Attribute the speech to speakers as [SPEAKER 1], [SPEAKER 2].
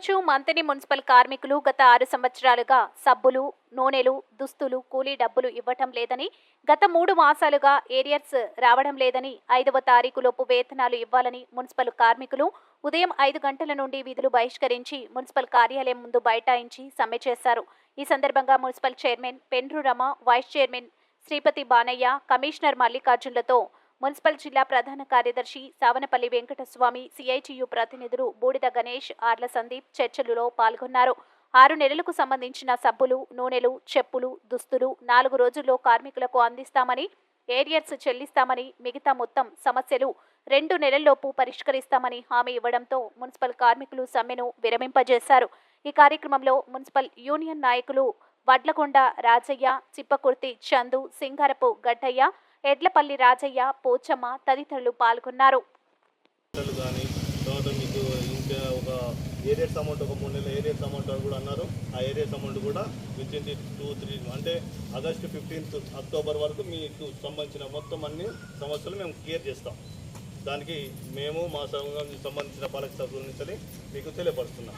[SPEAKER 1] ఈరోజు మంతని మున్సిపల్ కార్మికులు గత 6 సంవత్సరాలుగా సబ్బులు, నూనెలు, దుస్తులు, కూలీ డబ్బులు ఇవ్వటం లేదని, గత 3 మాసాలుగా ఏరియర్స్ రావడం లేదని, 5వ తారీఖులోపు వేతనాలు ఇవ్వాలని మున్సిపల్ కార్మికులు ఉదయం 5 గంటల నుండి విధులు బహిష్కరించి మున్సిపల్ కార్యాలయం ముందు బైఠాయించి సమ్మె చేశారు. ఈ సందర్భంగా municipal chairman Pendru Rama, vice chairman Sripathi Banayya, commissioner మల్లికార్జున్లతో మున్సిపల్ జిల్లా ప్రధాన కార్యదర్శి సావనపల్లి వెంకటస్వామి, సిఐటియు ప్రతినిధులు బూడిద గణేష్, ఆర్ల సందీప్ చర్చలలో పాల్గొన్నారు. 6 నెలలకు సంబంధించిన సబ్బులు, నూనెలు, చెప్పులు, దుస్తులు 4 రోజుల్లో కార్మికులకు అందిస్తామని, ఏరియర్స్ చెల్లిస్తామని, మిగతా మొత్తం సమస్యలు 2 నెలల్లోపు పరిష్కరిస్తామని హామీ ఇవ్వడంతో మున్సిపల్ కార్మికులు సమ్మెను విరమింపజేశారు. ఈ కార్యక్రమంలో మున్సిపల్ యూనియన్ నాయకులు వడ్లకొండ రాజయ్య, చిప్పకుర్తి చందు, సింగారపు గడ్డయ్య, ఎడ్లపల్లి రాజయ్య, పోచమ్మ తదితరులు పాల్గొన్నారు.
[SPEAKER 2] ఇంకా ఒక ఏరియర్స్ అమౌంట్, ఒక 3 నెలల ఏరియర్స్ అమౌంట్ కూడా అన్నారు. ఆ ఏరియర్స్ అమౌంట్ కూడా విత్ ఇన్ 2-3 అంటే ఆగస్టు 15 అక్టోబర్ వరకు మీకు సంబంధించిన మొత్తం అన్ని సమస్యలు మేము క్లియర్ చేస్తాం. దానికి మేము మా సంఘం సంబంధించిన పాలక సభ్యుల నుంచి మీకు తెలియపరుస్తున్నాం.